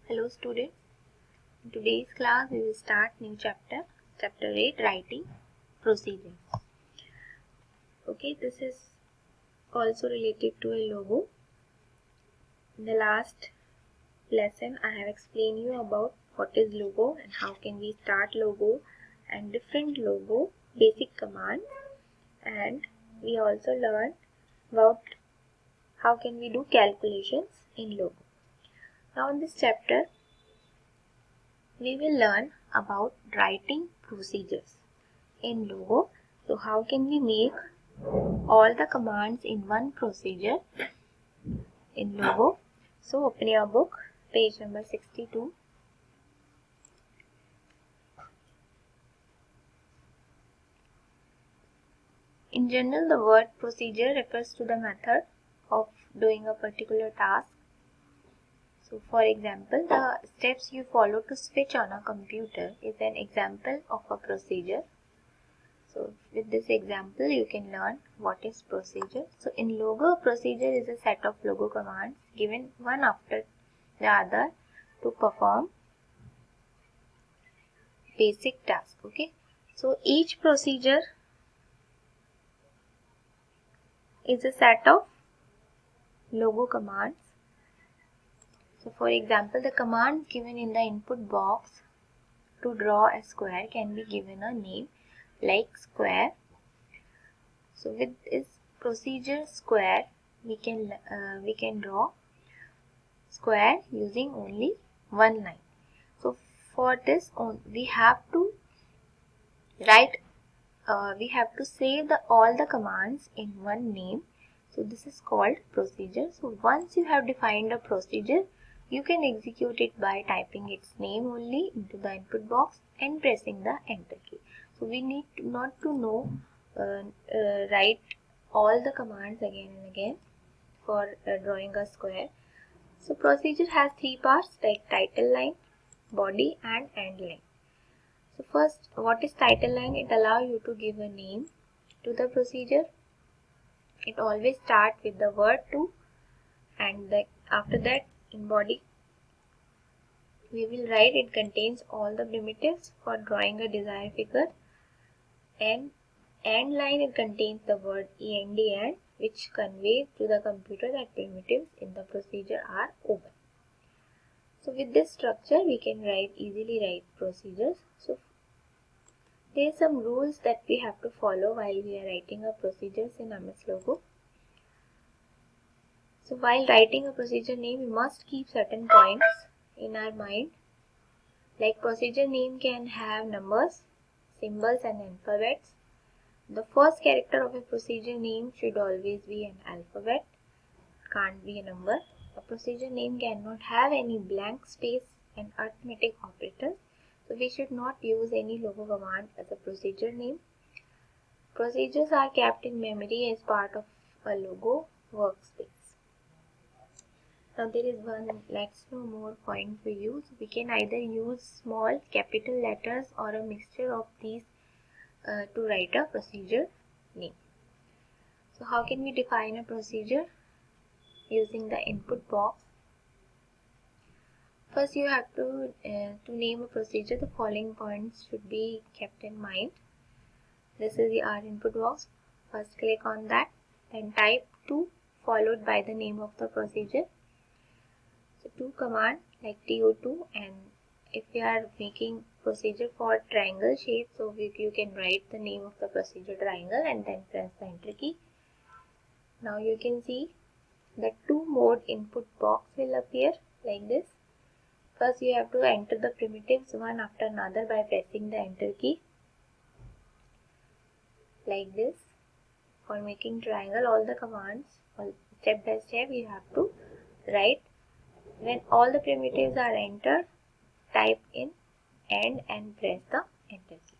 Hello students, in today's class we will start new chapter 8 writing procedures. Okay, this is also related to a logo. In the last lesson I have explained you about what is logo and how can we start logo and different logo basic commands, and we also learned about how can we do calculations in logo. Now in this chapter we will learn about writing procedures in logo. So how can we make all the commands in one procedure in logo? So open your book, page number 62. In general, the word procedure refers to the method of doing a particular task. So for example, the steps you follow to switch on a computer is an example of a procedure. So with this example, you can learn what is procedure. So in logo, procedure is a set of logo commands given one after the other to perform basic task. Okay. So each procedure is a set of logo commands. So for example, the command given in the input box to draw a square can be given a name like square. So with this procedure square, we can draw square using only one line. So for this we have to write we have to save all the commands in one name. So this is called procedure. So once you have defined a procedure, you can execute it by typing its name only into the input box and pressing the enter key. So we need not to know write all the commands again and again for drawing a square. So procedure has three parts like title line, body and end line. So first, what is title line? It allows you to give a name to the procedure. It always starts with the word to, and after that in body we will write it contains all the primitives for drawing a desired figure, and end line it contains the word end which conveys to the computer that primitives in the procedure are over. So with this structure we can easily write procedures. So there are some rules that we have to follow while we are writing our procedures in MS Logo. So while writing a procedure name, we must keep certain points in our mind. Like procedure name can have numbers, symbols and alphabets. The first character of a procedure name should always be an alphabet, can't be a number. A procedure name cannot have any blank space and arithmetic operators. So we should not use any logo command as a procedure name. Procedures are kept in memory as part of a logo workspace. Now there is one let's know more point for you. So we can either use small capital letters or a mixture of these to write a procedure name. So how can we define a procedure? Using the input box. First you have to name a procedure, the following points should be kept in mind. This is our input box. First click on that, then type 2 followed by the name of the procedure. So 2 command like TO2, and if you are making procedure for triangle shape, so you can write the name of the procedure triangle and then press the enter key. Now you can see the 2 mode input box will appear like this. First you have to enter the primitives one after another by pressing the enter key like this. For making triangle, all the commands step by step you have to write. When all the primitives are entered, type in end and press the enter key.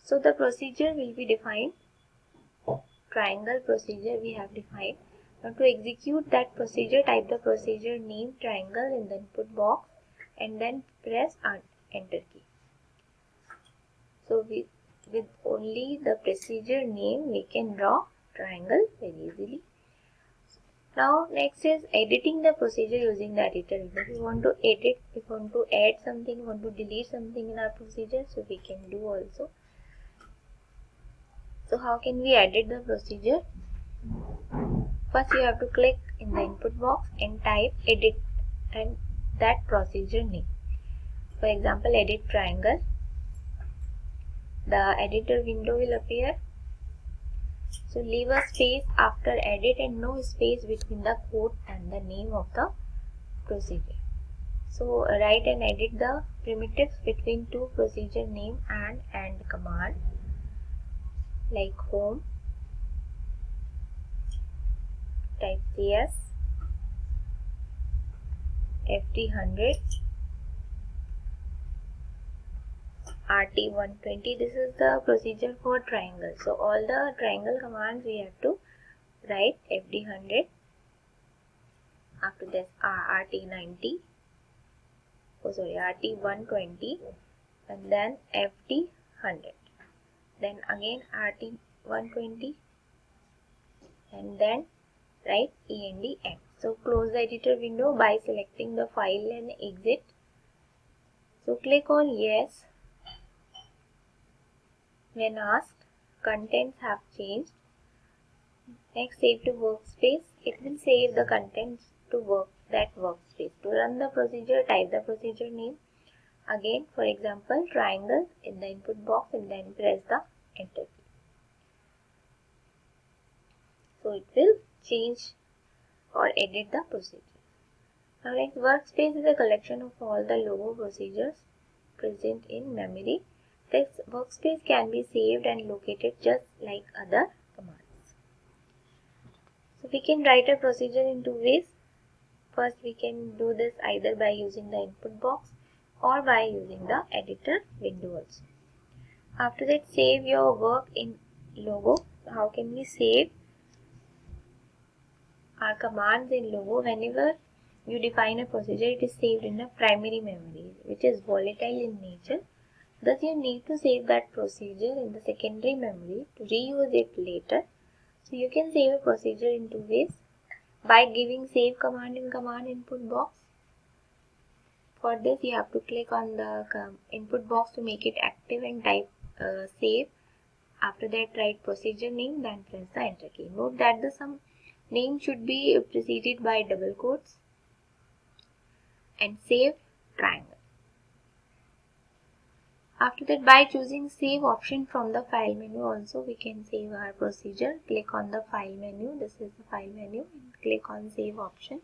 So the procedure will be defined. Triangle procedure we have defined. Now to execute that procedure, type the procedure name triangle in the input box and then press enter key. So with only the procedure name we can draw triangle very easily. Now next is editing the procedure using the editor window. If you want to edit, if you want to add something, want to delete something in our procedure, so we can do also. So how can we edit the procedure? First you have to click in the input box and type edit and that procedure name. For example, edit triangle. The editor window will appear. So leave a space after edit and no space between the code and the name of the procedure. So write and edit the primitives between two procedure name and command, like home, type cs, fd100, rt120. This is the procedure for triangle. So all the triangle commands we have to write fd100, after this rt90, rt120, and then fd100, then again rt120, and then write end. So close the editor window by selecting the file and exit. So click on yes when asked. Contents have changed. Next, save to workspace. It will save the contents to that workspace. To run the procedure, type the procedure name. Again, for example, triangle in the input box and then press the enter key. So it will change or edit the procedure. Now next, workspace is a collection of all the logo procedures present in memory. This workspace can be saved and located just like other commands. So we can write a procedure in two ways. First, we can do this either by using the input box or by using the editor window also. After that, save your work in logo. How can we save our commands in logo? Whenever you define a procedure, it is saved in a primary memory, which is volatile in nature. Thus, you need to save that procedure in the secondary memory to reuse it later. So, you can save a procedure in two ways. By giving save command in command input box. For this, you have to click on the input box to make it active and type save. After that, write procedure name, then press the enter key. Note that the some name should be preceded by double quotes and save triangle. After that, by choosing save option from the file menu also, we can save our procedure. Click on the file menu. This is the file menu. And click on save option.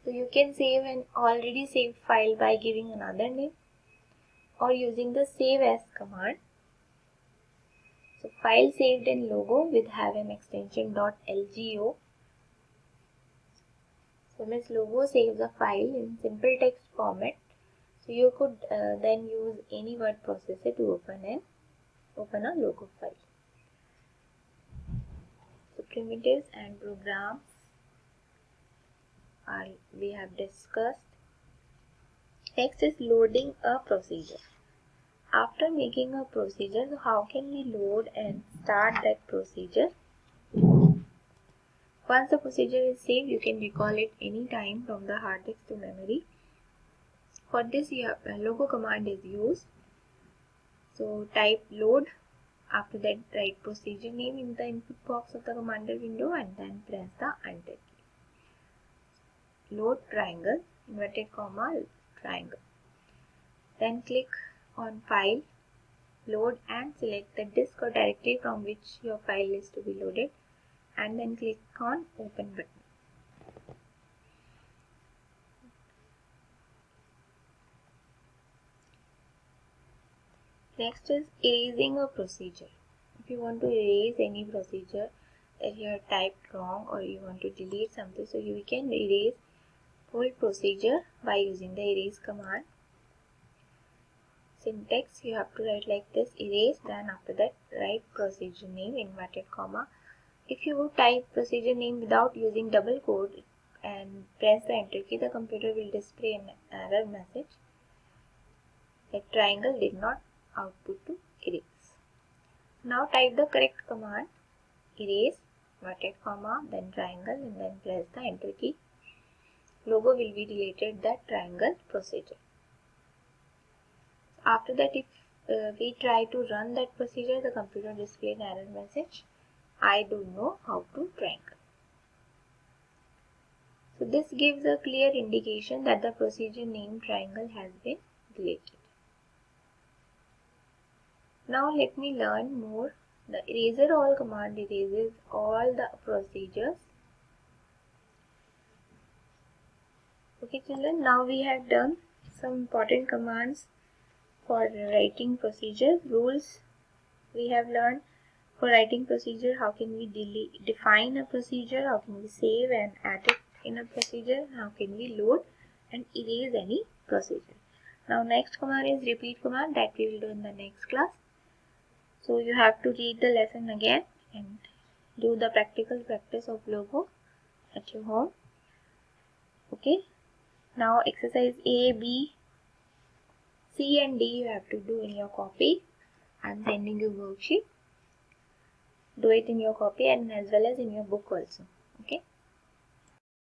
So you can save an already saved file by giving another name or using the save as command. So file saved in logo will have an extension .lgo. So this logo saves a file in simple text format. So you could then use any word processor to open a logo file. So primitives and programs we have discussed. Next is loading a procedure. After making a procedure, so how can we load and start that procedure? Once the procedure is saved, you can recall it anytime from the hard disk to memory. For this, a logo command is used. So type load. After that, write procedure name in the input box of the commander window and then press the enter key. Load triangle, inverted comma, triangle. Then click on file, load and select the disk or directory from which your file is to be loaded and then click on open button. Next is erasing a procedure. If you want to erase any procedure that you have typed wrong or you want to delete something, so you can erase whole procedure by using the erase command. Syntax, you have to write like this, erase, then after that write procedure name, inverted comma. If you type procedure name without using double quote and press the enter key, the computer will display an error message that triangle did not output to erase. Now type the correct command, erase, inverted comma, then triangle, and then press the enter key. Logo will be deleted that triangle procedure. After that, if we try to run that procedure, the computer displays an error message, I don't know how to triangle. So this gives a clear indication that the procedure named triangle has been deleted. Now let me learn more. The eraser all command erases all the procedures. Okay children, now we have done some important commands for writing procedure. Rules we have learned. For writing procedure, how can we define a procedure, how can we save and add it in a procedure, how can we load and erase any procedure. Now next command is repeat command, that we will do in the next class. So you have to read the lesson again and do the practical practice of logo at your home. Okay. Now exercise A, B, C and D you have to do in your copy. I am sending you worksheet. Do it in your copy and as well as in your book also.